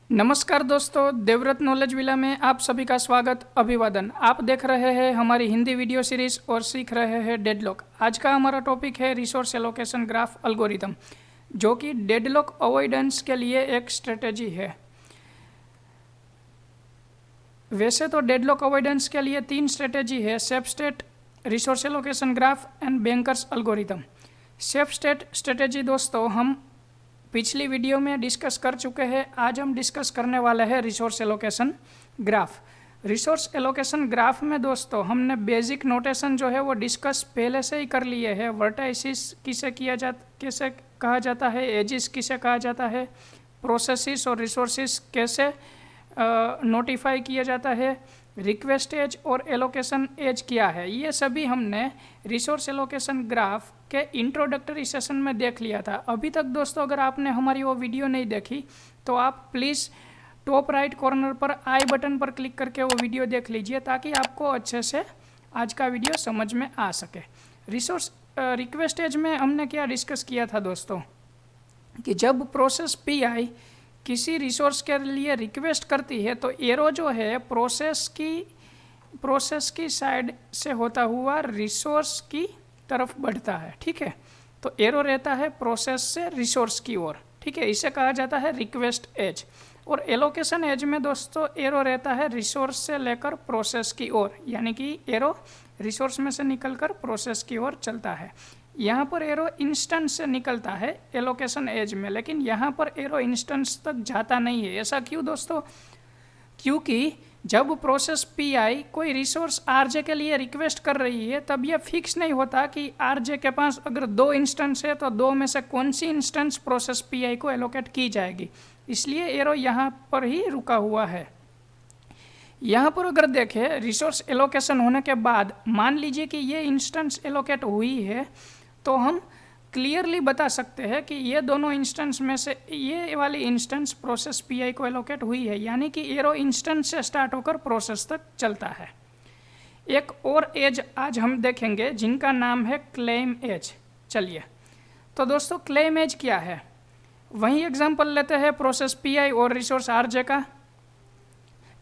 नमस्कार दोस्तों, Devvrat knowledge villa में आप सभी का स्वागत अभिवादन। आप देख रहे हैं हमारी हिंदी वीडियो सीरीज और सीख रहे हैं डेडलॉक। आज का हमारा टॉपिक है रिसोर्स एलोकेशन ग्राफ एल्गोरिथम, जो कि डेडलॉक अवॉइडेंस के लिए एक स्ट्रेटेजी है। वैसे तो डेडलॉक अवॉइडेंस के लिए 3 स्ट्रेटेजी है: safe state, resource allocation graph and bankers algorithm. Safe state strategy दोस्तों हम पिछली वीडियो में डिस्कस कर चुके हैं। आज हम डिस्कस करने वाले हैं resource allocation graph. Resource allocation graph में दोस्तों हमने बेसिक नोटेशन जो है वो डिस्कस पहले से ही कर लिए हैं। वर्टाइसिस कैसे कहा जाता है, एजिस किसे कहा जाता है, प्रोसेसिस और रिसोर्सिस कैसे नोटिफाई किया जाता है, रिक्वेस्ट एज और एलोकेशन एज क्या है, ये सभी हमने रिसोर्स एलोकेशन ग्राफ के इंट्रोडक्टरी सेशन में देख लिया था। अभी तक दोस्तों अगर आपने हमारी वो वीडियो नहीं देखी तो आप प्लीज़ टॉप राइट कॉर्नर पर आई बटन पर क्लिक करके वो वीडियो देख लीजिए, ताकि आपको अच्छे से आज का वीडियो समझ में आ सके। रिसोर्स रिक्वेस्ट एज में हमने क्या डिस्कस किया था दोस्तों, कि जब प्रोसेस पी किसी रिसोर्स के लिए रिक्वेस्ट करती है तो एरो जो है प्रोसेस की साइड से होता हुआ रिसोर्स की तरफ बढ़ता है। ठीक है, तो एरो रहता है प्रोसेस से रिसोर्स की ओर। ठीक है, इसे कहा जाता है रिक्वेस्ट एज। और एलोकेशन एज में दोस्तों एरो रहता है रिसोर्स से लेकर प्रोसेस की ओर, यानी कि एरो रिसोर्स में से निकलकर प्रोसेस की ओर चलता है। यहाँ पर एरो इंस्टेंस से निकलता है एलोकेशन एज में, लेकिन यहाँ पर एरो इंस्टेंस तक जाता नहीं है। ऐसा क्यों दोस्तों? क्योंकि जब प्रोसेस पी कोई रिसोर्स आरजे के लिए रिक्वेस्ट कर रही है, तब यह फिक्स नहीं होता कि आरजे के पास अगर 2 इंस्टेंस है तो 2 में से कौन सी इंस्टेंस प्रोसेस पी को एलोकेट की जाएगी। इसलिए एरो यहाँ पर ही रुका हुआ है। यहाँ पर अगर देखें रिसोर्स एलोकेशन होने के बाद मान लीजिए कि ये इंस्टेंस एलोकेट हुई है, तो हम क्लियरली बता सकते हैं कि ये दोनों इंस्टेंस में से ये वाली इंस्टेंस प्रोसेस पी को एलोकेट हुई है, यानी कि एरो इंस्टेंस से स्टार्ट होकर प्रोसेस तक चलता है। एक और एज आज हम देखेंगे जिनका नाम है क्लेम एज। चलिए, तो दोस्तों क्लेम एज क्या है, वही एग्जांपल लेते हैं प्रोसेस पी और रिसोर्स आरजे का।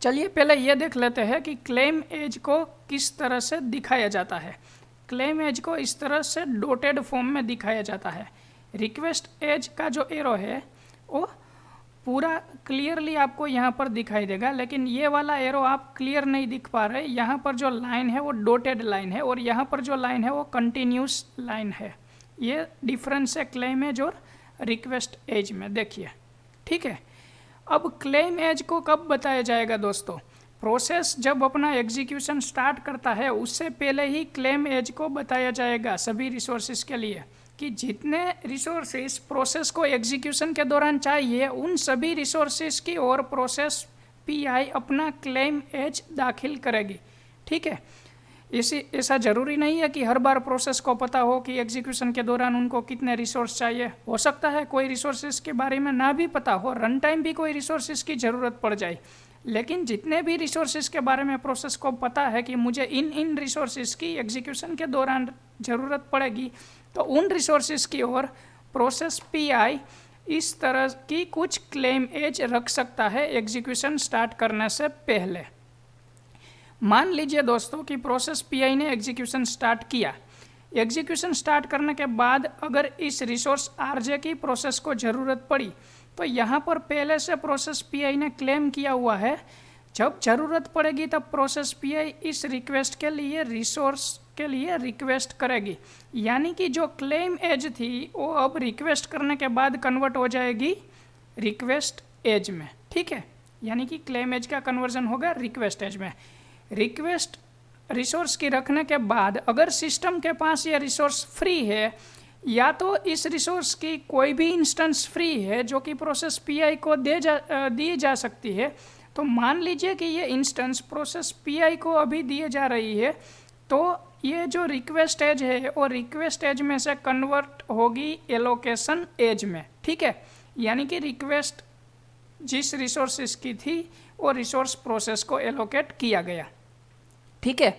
चलिए पहले ये देख लेते हैं कि क्लेम एज को किस तरह से दिखाया जाता है। क्लेम एज को इस तरह से डॉटेड फॉर्म में दिखाया जाता है। रिक्वेस्ट एज का जो एरो है वो पूरा क्लियरली आपको यहाँ पर दिखाई देगा, लेकिन ये वाला एरो आप क्लियर नहीं दिख पा रहे। यहाँ पर जो लाइन है वो डॉटेड लाइन है और यहाँ पर जो लाइन है वो कंटिन्यूस लाइन है। ये डिफरेंस है क्लेम एज और रिक्वेस्ट एज में, देखिए। ठीक है, अब क्लेम एज को कब बताया जाएगा दोस्तों? प्रोसेस जब अपना एग्जीक्यूशन स्टार्ट करता है उससे पहले ही क्लेम एज को बताया जाएगा सभी रिसोर्सेज के लिए, कि जितने रिसोर्सेज प्रोसेस को एग्जीक्यूशन के दौरान चाहिए उन सभी रिसोर्सेज की ओर प्रोसेस पी अपना क्लेम एज दाखिल करेगी। ठीक है, ऐसा ज़रूरी नहीं है कि हर बार प्रोसेस को पता हो कि एग्जीक्यूशन के दौरान उनको कितने रिसोर्स चाहिए। हो सकता है कोई रिसोर्सेज के बारे में ना भी पता हो, रन टाइम भी कोई रिसोर्सेज की ज़रूरत पड़ जाए, लेकिन जितने भी रिसोर्सेज के बारे में प्रोसेस को पता है कि मुझे इन रिसोर्सेज की एग्जीक्यूशन के दौरान ज़रूरत पड़ेगी, तो उन रिसोर्सेज की ओर प्रोसेस पी इस तरह की कुछ क्लेम एज रख सकता है एग्जीक्यूशन स्टार्ट करने से पहले। मान लीजिए दोस्तों कि प्रोसेस पी ने एग्जीक्यूशन स्टार्ट किया। एग्जीक्यूशन स्टार्ट करने के बाद अगर इस रिसोर्स आरजे की प्रोसेस को ज़रूरत पड़ी, तो यहाँ पर पहले से प्रोसेस पी ने क्लेम किया हुआ है, जब ज़रूरत पड़ेगी तब प्रोसेस पी इस रिक्वेस्ट के लिए रिसोर्स के लिए रिक्वेस्ट करेगी। यानी कि जो क्लेम एज थी वो अब रिक्वेस्ट करने के बाद कन्वर्ट हो जाएगी रिक्वेस्ट एज में। ठीक है, यानी कि क्लेम एज का कन्वर्जन होगा रिक्वेस्ट एज में। रिक्वेस्ट रिसोर्स की रखने के बाद अगर सिस्टम के पास ये रिसोर्स फ्री है, या तो इस रिसोर्स की कोई भी इंस्टेंस फ्री है जो कि प्रोसेस पी को दी जा सकती है, तो मान लीजिए कि ये इंस्टेंस प्रोसेस पी को अभी दिए जा रही है, तो ये जो रिक्वेस्ट एज है वो रिक्वेस्ट एज में से कन्वर्ट होगी एलोकेशन एज में। ठीक है, यानी कि रिक्वेस्ट जिस रिसोर्स की थी वो रिसोर्स प्रोसेस को एलोकेट किया गया। ठीक है,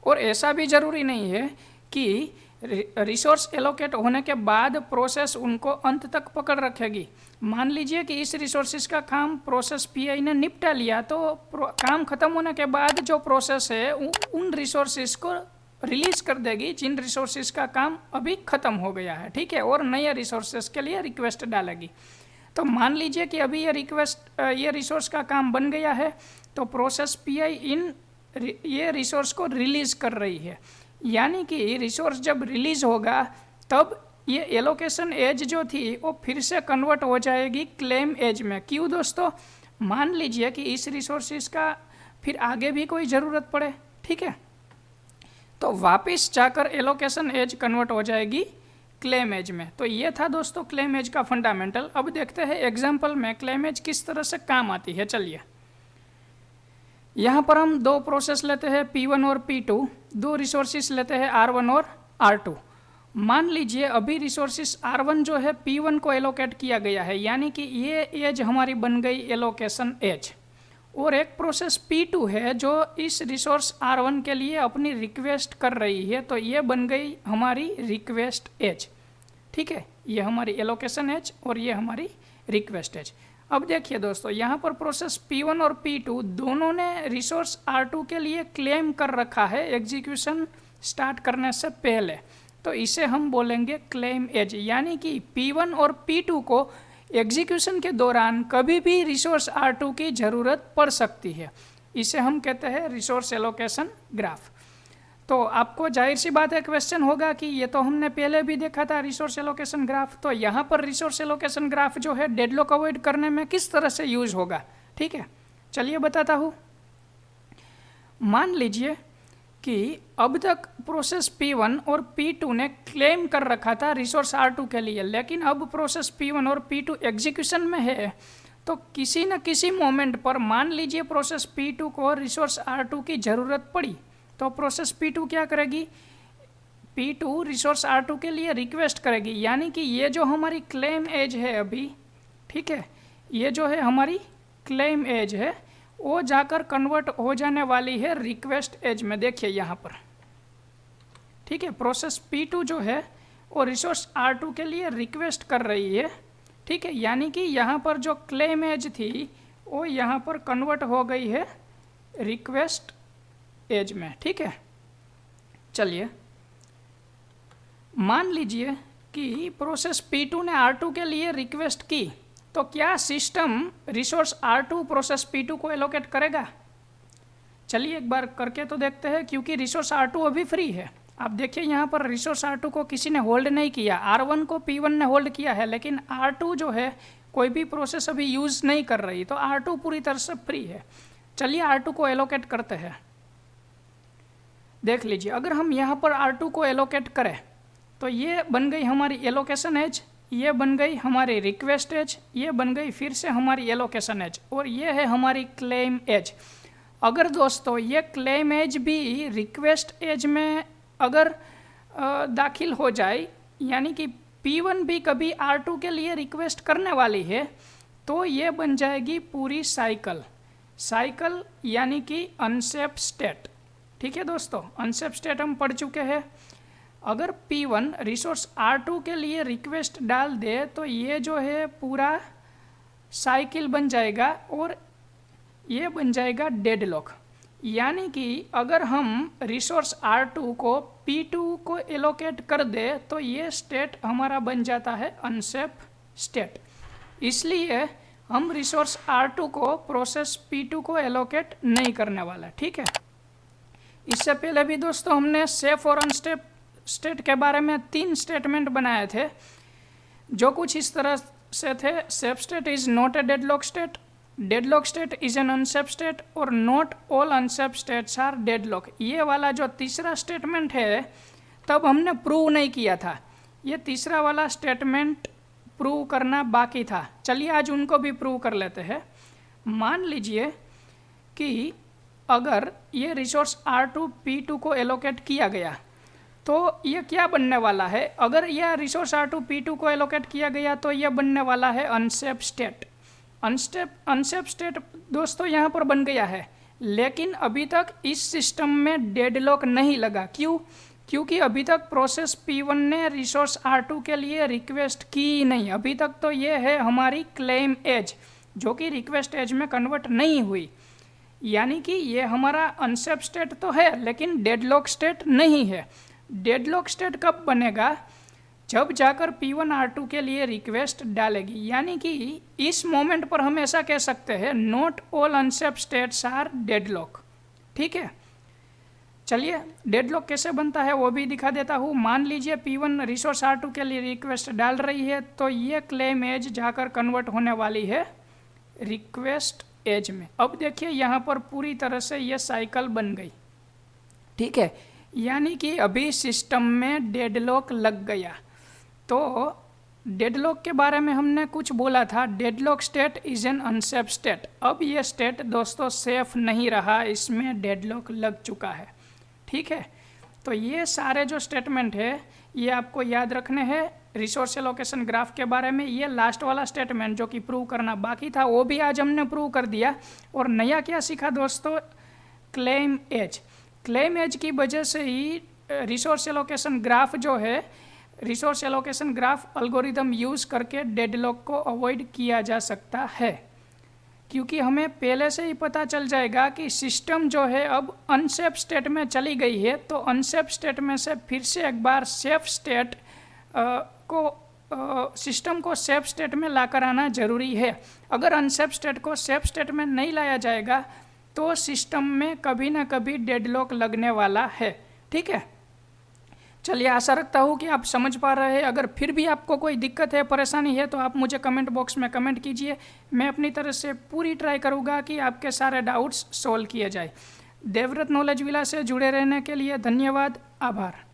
और ऐसा भी ज़रूरी नहीं है कि रिसोर्स एलोकेट होने के बाद प्रोसेस उनको अंत तक पकड़ रखेगी। मान लीजिए कि इस रिसोर्सेज का काम प्रोसेस पीआई ने निपटा लिया, तो काम खत्म होने के बाद जो प्रोसेस है उन रिसोर्सेज को रिलीज कर देगी जिन रिसोर्सेज का काम अभी खत्म हो गया है, ठीक है, और नए रिसोर्सेज के लिए रिक्वेस्ट डालेगी। तो मान लीजिए कि अभी ये रिसोर्स का काम बन गया है, तो प्रोसेस पीआई ये रिसोर्स को रिलीज कर रही है, यानी कि रिसोर्स जब रिलीज होगा तब ये एलोकेशन एज जो थी वो फिर से कन्वर्ट हो जाएगी क्लेम एज में। क्यों दोस्तों? मान लीजिए कि इस रिसोर्सेज का फिर आगे भी कोई ज़रूरत पड़े, ठीक है, तो वापस जाकर एलोकेशन एज कन्वर्ट हो जाएगी क्लेम एज में। तो ये था दोस्तों क्लेम एज का फंडामेंटल। अब देखते हैं एग्जाम्पल में क्लेम एज किस तरह से काम आती है। चलिए, यहाँ पर हम दो प्रोसेस लेते हैं P1 और P2, दो रिसोर्सेस लेते हैं R1 और R2। मान लीजिए अभी रिसोर्सेस R1 जो है P1 को एलोकेट किया गया है, यानी कि ये एज हमारी बन गई एलोकेशन एज, और एक प्रोसेस P2 है जो इस रिसोर्स R1 के लिए अपनी रिक्वेस्ट कर रही है, तो ये बन गई हमारी रिक्वेस्ट एज, ठीक है, ये हमारी एलोकेशन एज और ये हमारी रिक्वेस्ट एज। अब देखिए दोस्तों, यहाँ पर प्रोसेस P1 और P2 दोनों ने रिसोर्स R2 के लिए क्लेम कर रखा है एग्जीक्यूशन स्टार्ट करने से पहले, तो इसे हम बोलेंगे क्लेम एज, यानी कि P1 और P2 को एग्जीक्यूशन के दौरान कभी भी रिसोर्स R2 की ज़रूरत पड़ सकती है। इसे हम कहते हैं रिसोर्स एलोकेशन ग्राफ। तो आपको जाहिर सी बात है क्वेश्चन होगा कि ये तो हमने पहले भी देखा था रिसोर्स एलोकेशन ग्राफ, तो यहाँ पर रिसोर्स एलोकेशन ग्राफ जो है डेडलॉक अवॉइड करने में किस तरह से यूज होगा, ठीक है, चलिए बताता हूँ। मान लीजिए कि अब तक प्रोसेस P1 और P2 ने क्लेम कर रखा था रिसोर्स R2 के लिए, लेकिन अब प्रोसेस P1 और P2 एग्जीक्यूशन में है, तो किसी न किसी मोमेंट पर मान लीजिए प्रोसेस P2 को रिसोर्स R2 की ज़रूरत पड़ी, तो प्रोसेस P2 क्या करेगी, P2 रिसोर्स R2 के लिए रिक्वेस्ट करेगी, यानी कि ये जो हमारी क्लेम एज है अभी, ठीक है, ये जो है हमारी क्लेम एज है, वो जाकर कन्वर्ट हो जाने वाली है रिक्वेस्ट एज में। देखिए यहाँ पर, ठीक है, प्रोसेस P2 जो है वो रिसोर्स R2 के लिए रिक्वेस्ट कर रही है, ठीक है, यानी कि यहाँ पर जो क्लेम एज थी वो यहाँ पर कन्वर्ट हो गई है रिक्वेस्ट एज में, ठीक है। चलिए, मान लीजिए कि प्रोसेस P2 ने R2 के लिए रिक्वेस्ट की, तो क्या system resource R2 process P2 को एलोकेट करेगा? चलिए एक बार करके तो देखते हैं, क्योंकि रिसोर्स R2 अभी फ्री है। आप देखिए यहाँ पर रिसोर्स R2 को किसी ने होल्ड नहीं किया, R1 को P1 ने होल्ड किया है, लेकिन R2 जो है कोई भी प्रोसेस अभी यूज़ नहीं कर रही, तो R2 पूरी तरह से फ्री है। चलिए R2 को एलोकेट करते हैं। देख लीजिए, अगर हम यहाँ पर R2 को एलोकेट करें तो ये बन गई हमारी एलोकेशन एज, ये बन गई हमारी रिक्वेस्ट एज, ये बन गई फिर से हमारी एलोकेशन एज, और ये है हमारी क्लेम एज। अगर दोस्तों ये क्लेम एज भी रिक्वेस्ट एज में अगर दाखिल हो जाए, यानी कि P1 भी कभी R2 के लिए रिक्वेस्ट करने वाली है, तो ये बन जाएगी पूरी साइकिल यानी कि अनसेफ स्टेट, ठीक है दोस्तों। अनसेफ स्टेट हम पढ़ चुके हैं। अगर P1 रिसोर्स R2 के लिए रिक्वेस्ट डाल दे तो ये जो है पूरा साइकिल बन जाएगा और ये बन जाएगा डेडलॉक, यानी कि अगर हम रिसोर्स R2 को P2 को एलोकेट कर दे तो ये स्टेट हमारा बन जाता है अनसेफ स्टेट। इसलिए हम रिसोर्स R2 को प्रोसेस P2 को एलोकेट नहीं करने वाला, ठीक है। इससे पहले भी दोस्तों हमने सेफ और अनसेफ स्टेट के बारे में 3 स्टेटमेंट बनाए थे, जो कुछ इस तरह से थे। Safe state is not a deadlock state, deadlock state is an unsafe state, और not all unsafe states are deadlock. ये वाला जो तीसरा स्टेटमेंट है तब हमने प्रूव नहीं किया था, ये तीसरा वाला स्टेटमेंट प्रूव करना बाकी था। चलिए आज उनको भी प्रूव कर लेते हैं। मान लीजिए कि अगर ये रिसोर्स R2 P2 को एलोकेट किया गया तो ये क्या बनने वाला है, अगर यह रिसोर्स R2 P2 को एलोकेट किया गया तो यह बनने वाला है अनसेफ स्टेट। अनसेफ स्टेट दोस्तों यहाँ पर बन गया है, लेकिन अभी तक इस सिस्टम में डेडलॉक नहीं लगा। क्यों? क्योंकि अभी तक प्रोसेस P1 ने रिसोर्स R2 के लिए रिक्वेस्ट की ही नहीं। अभी तक तो ये है हमारी क्लेम एज, जो कि रिक्वेस्ट एज में कन्वर्ट नहीं हुई। यानी कि ये हमारा अनसेफ स्टेट तो है लेकिन डेडलॉक स्टेट नहीं है। डेडलॉक स्टेट कब बनेगा? जब जाकर P1 R2 के लिए रिक्वेस्ट डालेगी। यानी कि इस मोमेंट पर हम ऐसा कह सकते हैं, not all unsafe states are deadlock. ठीक है, चलिए डेडलॉक कैसे बनता है वो भी दिखा देता हूँ। मान लीजिए P1 रिसोर्स R2 के लिए रिक्वेस्ट डाल रही है, तो ये क्लेम एज जाकर कन्वर्ट होने वाली है रिक्वेस्ट एज में। अब देखिए यहाँ पर पूरी तरह से ये साइकिल बन गई। ठीक है, यानी कि अभी सिस्टम में डेडलॉक लग गया। तो डेडलॉक के बारे में हमने कुछ बोला था, deadlock state is an unsafe state. अब ये स्टेट दोस्तों सेफ नहीं रहा, इसमें डेडलॉक लग चुका है। ठीक है, तो ये सारे जो स्टेटमेंट है ये आपको याद रखने हैं रिसोर्स एलोकेशन ग्राफ के बारे में। ये लास्ट वाला स्टेटमेंट जो कि प्रूव करना बाकी था वो भी आज हमने प्रूव कर दिया। और नया क्या सीखा दोस्तों? Claim as. क्लेम एज की वजह से ही रिसोर्स एलोकेशन ग्राफ जो है, resource allocation graph algorithm use करके डेडलॉक को अवॉइड किया जा सकता है, क्योंकि हमें पहले से ही पता चल जाएगा कि सिस्टम जो है अब अनसेफ स्टेट में चली गई है। तो अनसेफ स्टेट में से फिर से एक बार सेफ स्टेट सिस्टम को सेफ स्टेट में लाकर आना जरूरी है। अगर अनसेफ स्टेट को सेफ स्टेट में नहीं लाया जाएगा तो सिस्टम में कभी ना कभी डेडलॉक लगने वाला है। ठीक है, चलिए आशा रखता हूँ कि आप समझ पा रहे हैं। अगर फिर भी आपको कोई दिक्कत है, परेशानी है, तो आप मुझे कमेंट बॉक्स में कमेंट कीजिए। मैं अपनी तरफ से पूरी ट्राई करूँगा कि आपके सारे डाउट्स सॉल्व किए जाए। देवव्रत नॉलेज विला से जुड़े रहने के लिए धन्यवाद, आभार।